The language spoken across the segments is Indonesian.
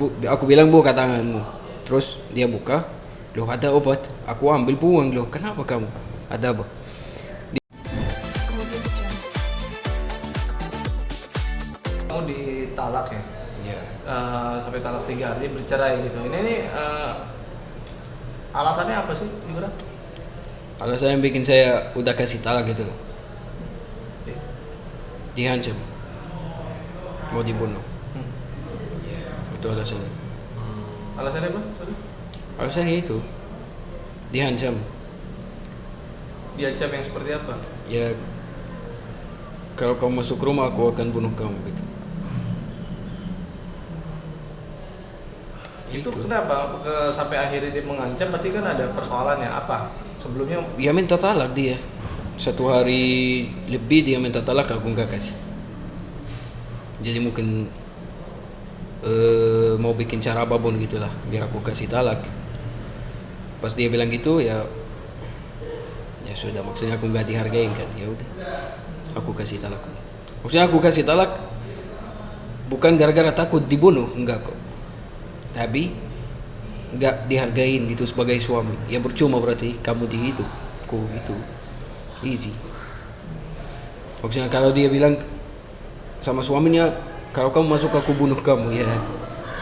aku bilang buka tanganmu. Terus dia buka, loh ada obat. Aku ambil buang, loh kenapa kamu? Ada apa? Kamu ditalak ya? Ya, Sampai talak 3 hari bercerai gitu. Ini alasannya apa sih, Ibra? alasan yang bikin saya udah kasih talak gitu, dihancam, mau dibunuh. Itu alasannya. Alasannya apa? Sorry. Alasannya itu, dihancam. Diancam yang seperti apa? Ya, kalau kamu masuk rumah aku akan bunuh kamu gitu. Itu kenapa sampai akhirnya dia mengancam? Pasti kan ada persoalannya apa? Sebelumnya Dia minta talak dia. 1 hari lebih dia minta talak, aku nggak kasih. Jadi mungkin mau bikin cara apapun gitulah biar aku kasih talak. Pas dia bilang gitu ya, ya sudah, maksudnya aku nggak dihargain kan, ya udah aku kasih talak. Maksudnya aku kasih talak bukan gara-gara takut dibunuh, enggak kok, tapi nggak dihargain gitu sebagai suami. Ya percuma berarti kamu di hidupku gitu, easy. Maksudnya kalau dia bilang sama suaminya, kalau kamu masuk aku bunuh kamu, ya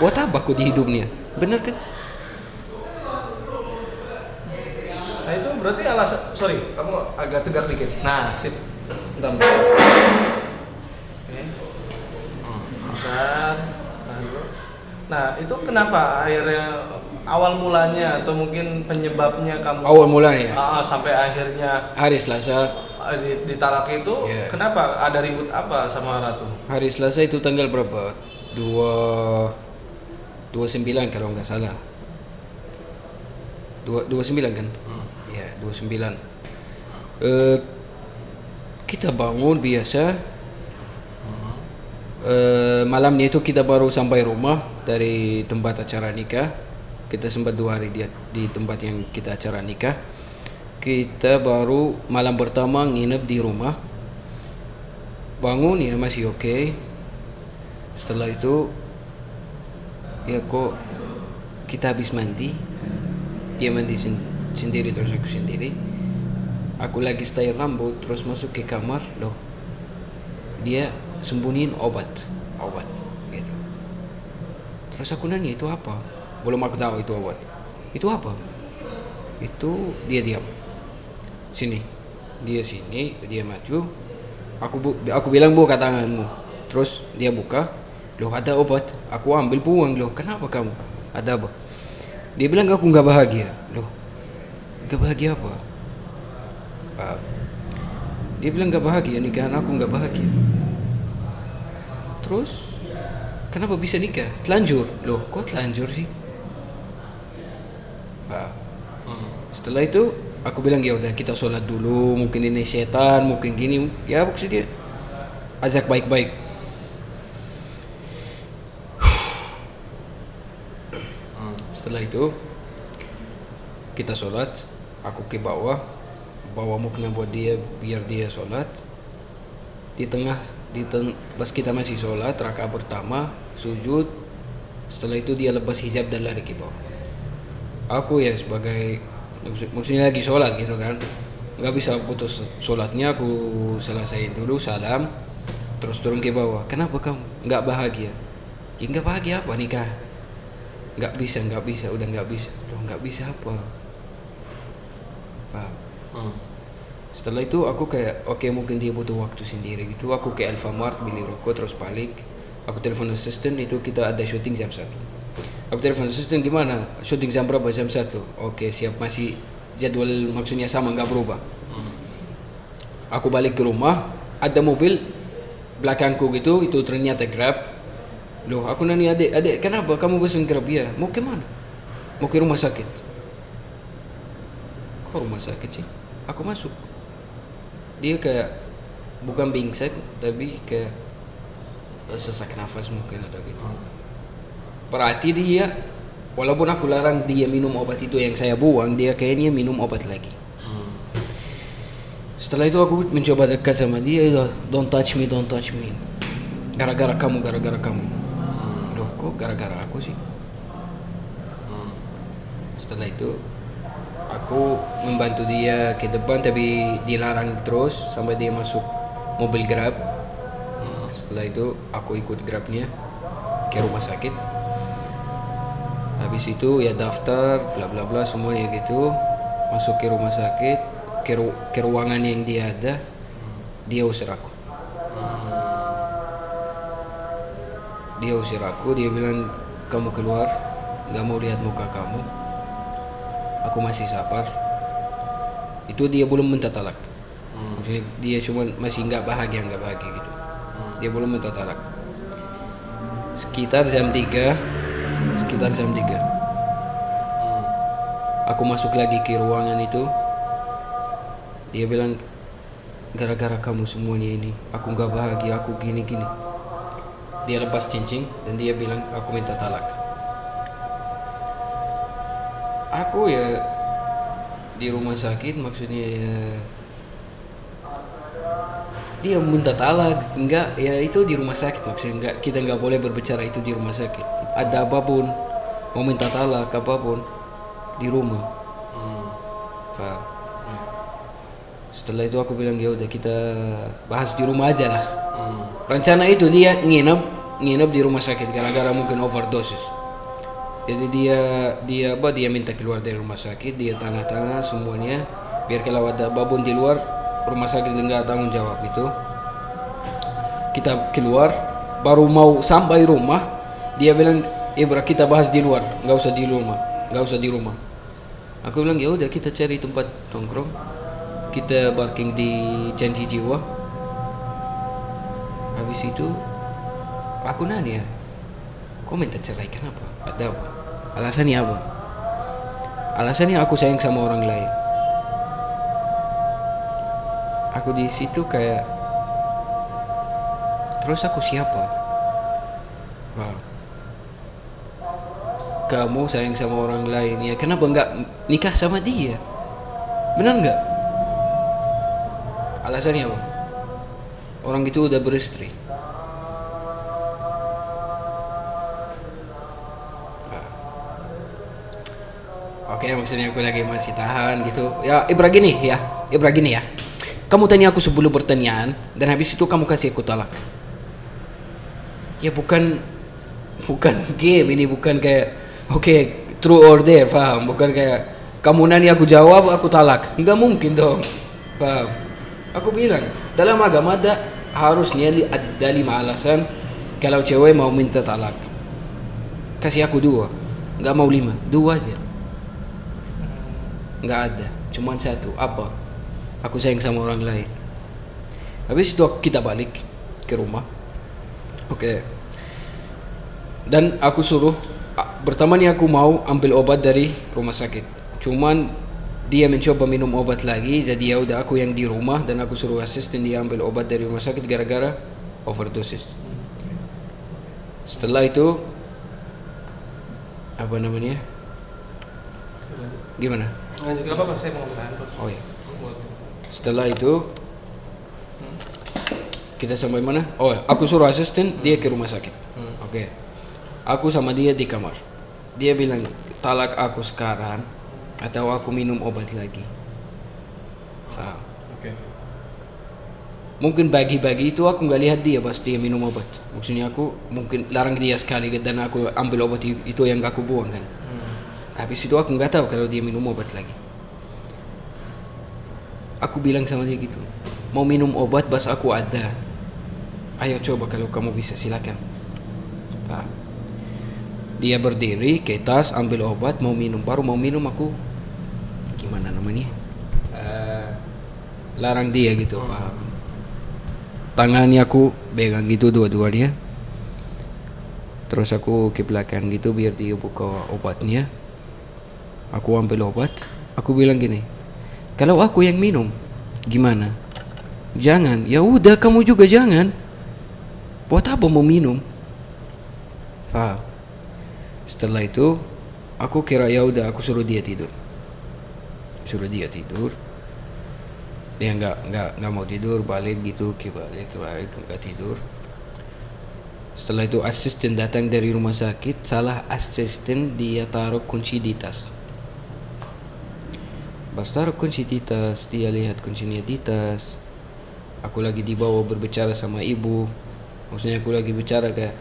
buat apa aku di hidupnya, bener kan? Nah itu berarti alasan, sorry, kamu agak tegas dikit. Nah, sip. Bentar, bentar. Oke. Bentar. Nah, dulu. Nah, itu kenapa akhirnya awal mulanya atau mungkin penyebabnya kamu Awal mulanya ya, sampai akhirnya hari Selasa. ditalak itu Iya. kenapa? Ada ribut apa sama Ratu? Hari Selasa itu tanggal berapa? 29 kalau nggak salah. 29 kan? Ya, 29. Kita bangun biasa. Malamnya itu kita baru sampai rumah dari tempat acara nikah. Kita sempat 2 hari di tempat yang kita acara nikah. Kita baru malam pertama nginep di rumah. Bangun ya masih oke. Setelah itu ya kok kita habis mandi. Dia mandi sendiri, terus aku sendiri. Aku lagi style rambut, terus masuk ke kamar, loh dia sembunyiin obat gitu. Terus aku nanya, itu apa? Belum aku tahu itu obat. Itu apa? Itu dia diam. Sini. Dia sini, dia maju. Aku bilang buka tanganmu. Terus dia buka. Loh ada obat. Aku ambil buang, loh kenapa kamu? Ada apa? Dia bilang aku nggak bahagia. Loh, nggak bahagia apa? Dia bilang nggak bahagia, nikahan aku nggak bahagia. Terus kenapa bisa nikah? Telanjur. Loh kok telanjur sih? Setelah itu aku bilang ya udah kita sholat dulu, mungkin ini setan, mungkin gini. Ya maksudnya ajak baik-baik. Setelah itu kita sholat, aku ke bawah, bawa mukna buat dia biar dia sholat. Di tengah, pas kita masih sholat rakaat pertama sujud. Setelah itu dia lepas hijab dan lari ke bawah. Aku ya sebagai maksudnya lagi sholat gitu kan, nggak bisa putus sholatnya. Aku selesaiin dulu salam, terus turun ke bawah. Kenapa kamu nggak bahagia? Ya nggak bahagia apa nikah? Nggak bisa, udah nggak bisa. Loh nggak bisa apa? Setelah itu aku kayak oke, mungkin dia butuh waktu sendiri gitu. Aku ke Alfamart beli rokok terus balik. Aku telepon asisten, itu kita ada syuting jam 1. Aku telepon asisten, gimana? Syuting jam berapa? Jam 1. Oke siap, masih jadwal maksudnya sama, nggak berubah. Aku balik ke rumah, ada mobil belakangku gitu, itu ternyata Grab. Loh aku nanya adik kenapa kamu pesen Grab? Ya mau ke mana? Mau ke rumah sakit. Kok rumah sakit sih? Aku masuk. Dia kayak bukan pingsan tapi kayak sesak nafas mungkin atau gitu. Berarti dia, walaupun aku larang dia minum obat itu yang saya buang, dia kayaknya minum obat lagi. Setelah itu aku mencoba dekat sama dia, don't touch me. Gara-gara kamu. Loh kok gara-gara aku sih? Setelah itu aku membantu dia ke depan tapi dilarang terus sampai dia masuk mobil Grab. Setelah itu aku ikut Grabnya ke rumah sakit. Habis itu ya daftar bla bla bla semuanya gitu. Masuk ke rumah sakit, ke ruangan yang dia ada. Dia usir aku. Dia bilang kamu keluar, nggak mau lihat muka kamu. Aku masih sabar. Itu dia belum minta talak. Maksudnya dia cuma masih nggak bahagia gitu. Dia belum minta talak. Sekitar jam 3. Aku masuk lagi ke ruangan itu. Dia bilang gara-gara kamu semuanya ini, aku nggak bahagia, aku gini. Dia lepas cincin dan dia bilang aku minta talak. Aku ya di rumah sakit, maksudnya ya dia minta talak, enggak ya itu di rumah sakit, maksudnya enggak, kita nggak boleh berbicara itu di rumah sakit. Ada apapun mau minta talak apapun di rumah. Paham? Setelah itu aku bilang ya udah kita bahas di rumah aja lah. Rencana itu dia nginep di rumah sakit gara-gara mungkin overdosis. Jadi dia minta keluar dari rumah sakit, dia tanda semuanya biar kalau ada babon di luar rumah sakit enggak tanggung jawab itu. Kita keluar, baru mau sampai rumah dia bilang Ibra kita bahas di luar, nggak usah di rumah. Aku bilang ya udah kita cari tempat nongkrong, kita parking di Janji Jiwa. Habis itu aku nanya, kok minta cerai kenapa? Ada apa? Alasannya apa? Alasannya aku sayang sama orang lain. Aku di situ kayak, terus aku siapa? Wow. Kamu sayang sama orang lain, ya kenapa nggak nikah sama dia? Benar nggak? Alasannya apa? Orang itu udah beristri. Oke, maksudnya aku lagi masih tahan gitu. Ya, Ibra gini ya. Kamu tanya aku 10 pertanyaan dan habis itu kamu kasih aku talak. Ya bukan game ini, bukan kayak oke, true or dare, paham? Bukan kayak kamu nanya aku jawab, aku talak. Enggak mungkin dong. Paham? Aku bilang, dalam agama harusnya ada 5 alasan kalau cewek mau minta talak. Kasih aku 2. Enggak mau 5, 2 aja. Enggak ada, cuma 1. Apa? Aku sayang sama orang lain. Habis itu kita balik ke rumah. Oke. Dan aku suruh pertama nih aku mau ambil obat dari rumah sakit. Cuman dia mencoba minum obat lagi, jadi ya udah aku yang di rumah dan aku suruh asisten dia ambil obat dari rumah sakit gara-gara overdosis. Setelah itu apa namanya? Gimana? Lanjut, enggak apa-apa, saya mau ngomong. Oh ya. Setelah itu kita sampai mana? Oh, aku suruh asisten dia ke rumah sakit. Oke. Aku sama dia di kamar. Dia bilang talak aku sekarang atau aku minum obat lagi. Paham? Oke. Mungkin bagi-bagi itu aku nggak lihat dia pas dia minum obat. Maksudnya aku mungkin larang dia sekali dan aku ambil obat itu yang aku buang kan. Habis itu aku nggak tahu kalau dia minum obat lagi. Aku bilang sama dia gitu, mau minum obat pas aku ada. Ayo coba kalau kamu bisa silakan. Paham? Dia berdiri ke tas ambil obat mau minum, baru mau minum aku gimana namanya larang dia gitu. Paham? Tangannya aku pegang gitu dua-duanya, terus aku ke belakang gitu biar dia buka obatnya. Aku ambil obat, aku bilang gini, kalau aku yang minum gimana? Jangan. Ya udah kamu juga jangan. Buat apa mau minum? Paham? Setelah itu aku kira ya udah aku suruh dia tidur. Dia nggak mau tidur, balik gitu, balik nggak tidur. Setelah itu asisten datang dari rumah sakit, salah asisten dia taruh kunci di tas. Pas taruh kunci di tas, dia lihat kuncinya di tas. Aku lagi di bawah berbicara sama ibu. Maksudnya aku lagi bicara kayak,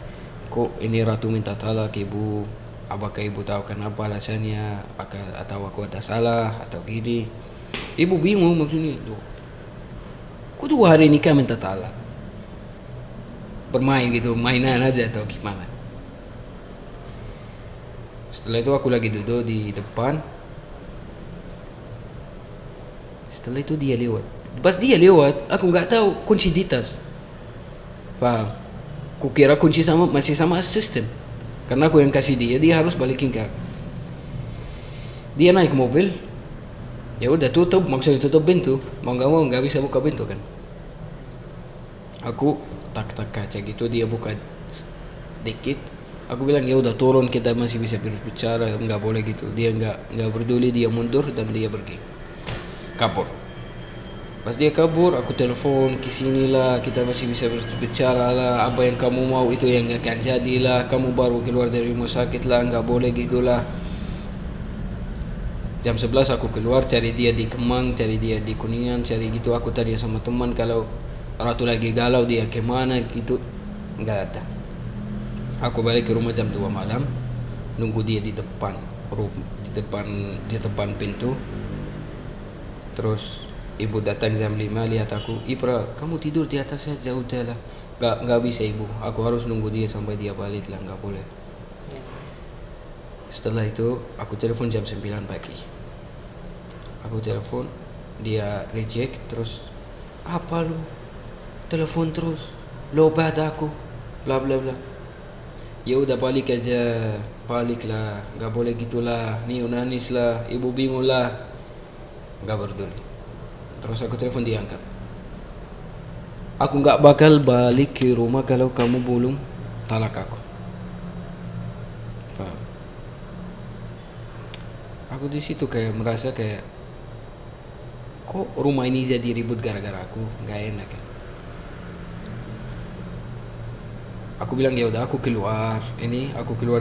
kok ini Ratu minta talak ibu? Apakah ibu tahu kenapa alasannya? Atau aku ada salah atau gini? Ibu bingung maksudnya. Loh, kok 2 hari nikah minta talak? Bermain gitu, mainan aja atau gimana? Setelah itu aku lagi duduk di depan. Setelah itu dia lewat. Pas dia lewat, aku nggak tahu kunci di tas. Paham? Kukira kunci masih sama asisten. Karena aku yang kasih dia harus balikin ke aku. Dia naik mobil, ya udah tutup, maksudnya tutup pintu. Mau nggak bisa buka pintu kan? Aku tak kaca gitu, dia buka dikit. Aku bilang ya udah turun, kita masih bisa berbicara, nggak boleh gitu. Dia nggak peduli, dia mundur dan dia pergi. Kabur. Pas dia kabur, aku telepon ke sini lah, kita masih bisa berbicara lah. Apa yang kamu mau itu yang akan jadilah. Kamu baru keluar dari rumah sakit lah, nggak boleh gitulah. Jam 11 aku keluar cari dia di Kemang, cari dia di Kuningan, cari gitu. Aku tanya sama teman kalau Ratu lagi galau dia kemana gitu, nggak ada. Aku balik ke rumah jam 2 malam, nunggu dia di depan di depan pintu. Terus ibu datang jam 5 lihat aku, Ipra kamu tidur di atas saja udahlah. Nggak bisa ibu, aku harus nunggu dia sampai dia balik lah, nggak boleh. Setelah itu aku telepon jam 9 pagi. Aku telepon, dia reject. Terus apa lu telepon terus, lobat aku bla bla bla. Ya udah balik aja, balik lah, nggak boleh gitulah. Nih nangis lah, ibu bingung lah, nggak peduli. Terus aku telepon dia angkat. Aku nggak bakal balik ke rumah kalau kamu belum talak aku. Paham? Aku di situ kayak merasa kayak, kok rumah ini jadi ribut gara-gara aku, nggak enak kan? Aku bilang ya udah aku keluar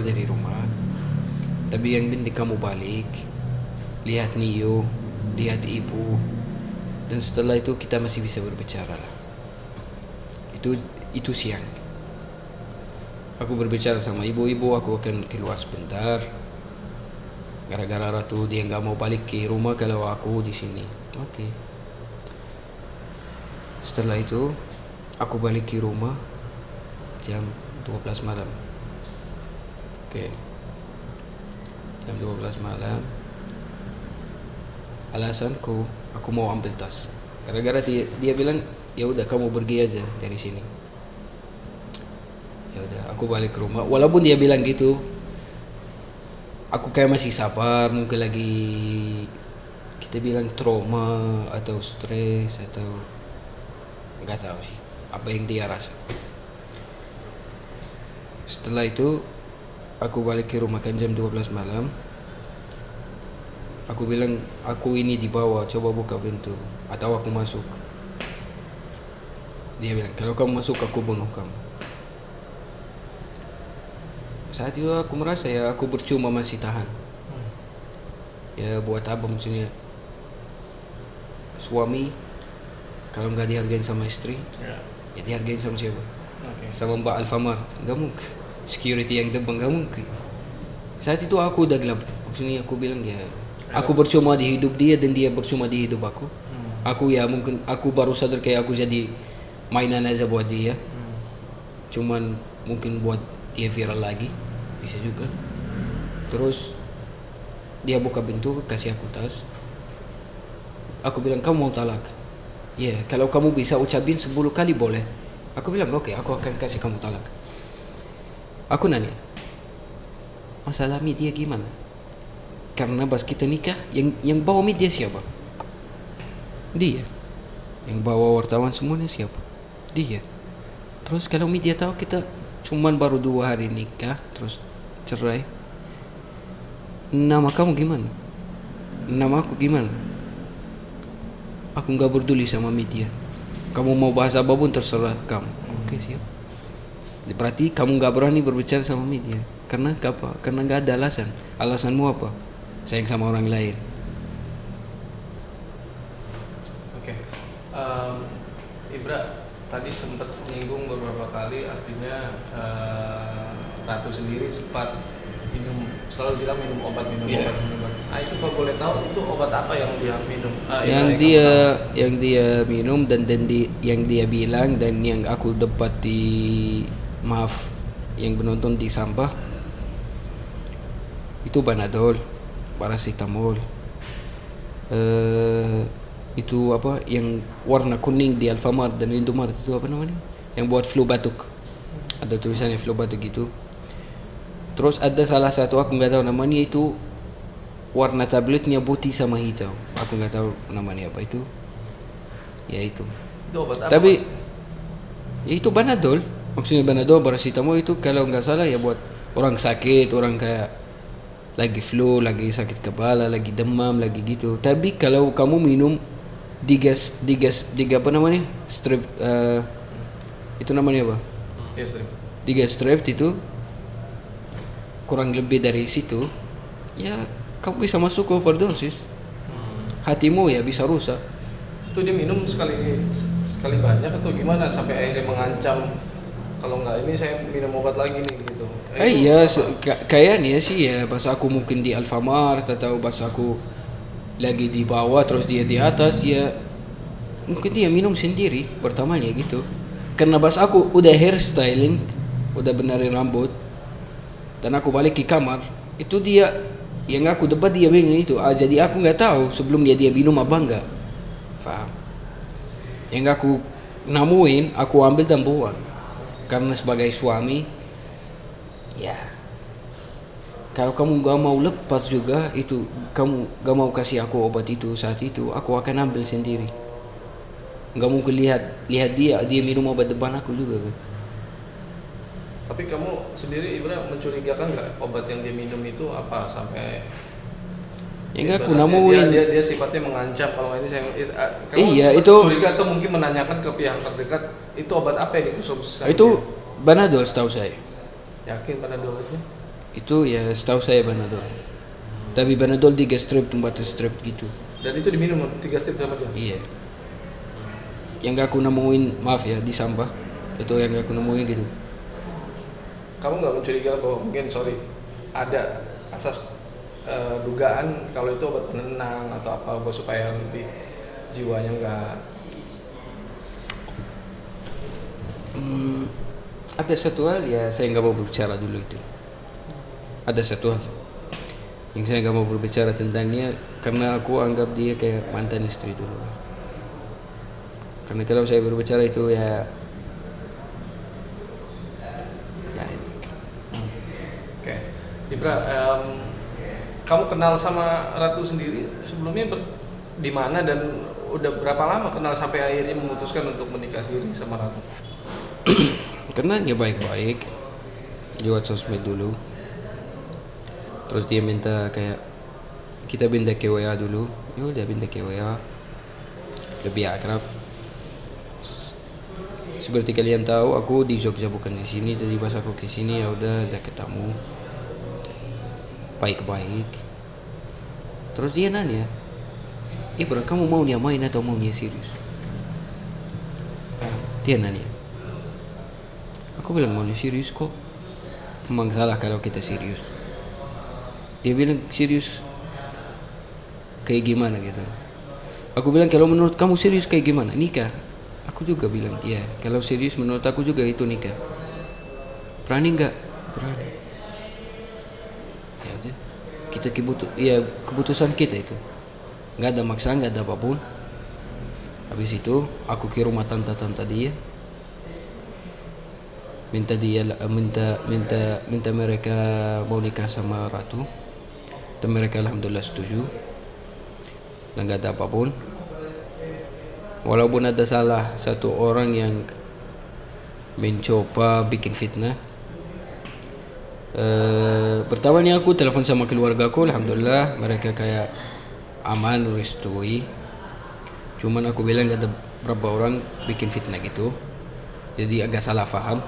dari rumah. Tapi yang penting kamu balik, lihat Nio, lihat ibu, dan setelah itu kita masih bisa berbicara lah. Itu siang. Aku berbicara sama ibu, aku akan keluar sebentar. Gara-gara Ratu dia nggak mau balik ke rumah kalau aku di sini. Oke. Setelah itu aku balik ke rumah jam 12 malam. Oke. Jam 12 malam. Alasanku aku mau ambil tas. Gara-gara dia bilang ya udah kamu pergi aja dari sini. Ya udah aku balik ke rumah. Walaupun dia bilang gitu, aku kayak masih sabar, mungkin lagi kita bilang trauma atau stres atau nggak tahu sih apa yang dia rasa. Setelah itu aku balik ke rumah kan jam 12 malam. Aku bilang aku ini di bawah, coba buka pintu atau aku masuk. Dia bilang kalau kamu masuk aku bunuh kamu. Saat itu aku merasa ya aku percuma masih tahan. Ya buat apa maksudnya, suami kalau nggak dihargain sama istri, ya dihargain sama siapa? Sama Mbak Alfamart, nggak mungkin. Security yang depan nggak mungkin. Saat itu aku udah gelap. Maksudnya aku bilang ya, aku percuma di hidup dia dan dia percuma di hidup aku. Aku ya mungkin aku baru sadar kayak aku jadi mainan aja buat dia. Cuman mungkin buat dia viral lagi, bisa juga. Terus dia buka pintu kasih aku tas. Aku bilang kamu mau talak? Ya, kalau kamu bisa ucapin 10 kali boleh. Aku bilang oke, aku akan kasih kamu talak. Aku nanya, masalah media gimana? Karena pas kita nikah, yang bawa media siapa? Dia. Yang bawa wartawan semuanya siapa? Dia. Terus kalau media tahu kita cuman baru 2 hari nikah, terus cerai, nama kamu gimana? Nama aku gimana? Aku nggak peduli sama media. Kamu mau bahas apapun terserah kamu. Oke, siap. Berarti kamu nggak berani berbicara sama media. Karena apa? Karena nggak ada alasan. Alasanmu apa? Sayang sama orang lain. tadi sempat menyinggung beberapa kali, artinya Ratu sendiri sempat selalu bilang minum obat. Nah itu kalau boleh tahu itu obat apa yang dia minum? Yang dia minum dan yang dia bilang dan yang aku dapat yang penonton di sampah itu Panadol, paracetamol, itu apa yang warna kuning di Alfamart dan Indomaret itu apa namanya? Yang buat flu batuk, ada tulisannya flu batuk gitu. Terus ada salah satu aku nggak tahu namanya, itu warna tabletnya putih sama hijau, aku nggak tahu namanya apa itu. Ya itu. Itu obat apa? Tapi ya itu Panadol, maksudnya Panadol, paracetamol itu kalau nggak salah ya buat orang sakit, orang kayak lagi flu, lagi sakit kepala, lagi demam, lagi gitu. Tapi kalau kamu minum diga apa namanya, strep, itu namanya apa? Ya, strep. Diga strep itu kurang lebih dari situ, ya kamu bisa masuk overdosis, hatimu ya bisa rusak. Itu dia minum sekali banyak atau gimana sampai akhirnya mengancam kalau nggak ini saya minum obat lagi nih gitu. Iya, kayaknya sih ya pas aku mungkin di Alfamart atau pas aku lagi di bawah terus dia di atas, ya mungkin dia minum sendiri pertamanya gitu. Karena pas aku udah hairstyling, udah benerin rambut dan aku balik ke kamar, itu dia yang aku dapat dia bilang itu. Jadi aku nggak tahu sebelum dia minum apa enggak, paham? Yang aku nemuin, aku ambil dan buang. Karena sebagai suami, ya kalau kamu gak mau lepas juga itu, kamu gak mau kasih aku obat itu saat itu, aku akan ambil sendiri. Gak mungkin lihat dia minum obat depan aku juga kan. Tapi kamu sendiri Ibra mencurigakan nggak obat yang dia minum itu apa sampai? Ya enggak, aku nemuin dia sifatnya mengancam kalau ini saya. Kamu iya itu. Curiga atau mungkin menanyakan ke pihak terdekat itu obat apa yang dikonsumsi? Itu Panadol setahu saya. Yakin Panadol itu? Itu ya setahu saya Panadol. Tapi Panadol 3 strip, 4 strip gitu. Dan itu diminum 3 strip sama dia? Iya. Yang aku nemuin, maaf ya, di sampah. Itu yang aku nemuin gitu. Kamu nggak mencurigakan bahwa mungkin ada asas dugaan kalau itu obat penenang atau apa supaya lebih jiwanya nggak? Ada satu hal ya saya nggak mau berbicara dulu itu. Ada satu hal yang saya nggak mau berbicara tentangnya karena aku anggap dia kayak mantan istri dulu. Karena kalau saya berbicara itu ya Oke. Ibra, kamu kenal sama Ratu sendiri sebelumnya di mana dan udah berapa lama kenal sampai akhirnya memutuskan untuk menikah siri sama Ratu? Karena dia baik-baik, lewat sosmed dulu. Terus dia minta kayak kita pindah ke WA dulu. Ya udah pindah ke WA, lebih akrab. Seperti kalian tahu, aku di Jogja bukan di sini. Jadi pas aku ke sini ya udah saya ketemu, baik-baik. Terus dia nanya, Ibra kamu mau main atau mau serius? Dia nanya. Aku bilang mau serius kok. Memang salah kalau kita serius. Dia bilang serius kayak gimana gitu. Aku bilang kalau menurut kamu serius kayak gimana? Nikah. Aku juga bilang iya. Kalau serius menurut aku juga itu nikah. Berani nggak? Berani. Ya udah. Kita keputusan kita itu. Nggak ada maksa, nggak ada apapun. Habis itu aku ke rumah tante dia. Minta mereka mau nikah sama Ratu. Dan mereka alhamdulillah setuju. Dan nggak ada apapun. Walaupun ada salah satu orang yang mencoba bikin fitnah. Pertamanya aku telepon sama keluargaku, alhamdulillah mereka kayak aman, restui. Cuman aku bilang ada berapa orang bikin fitnah gitu. Jadi agak salah paham.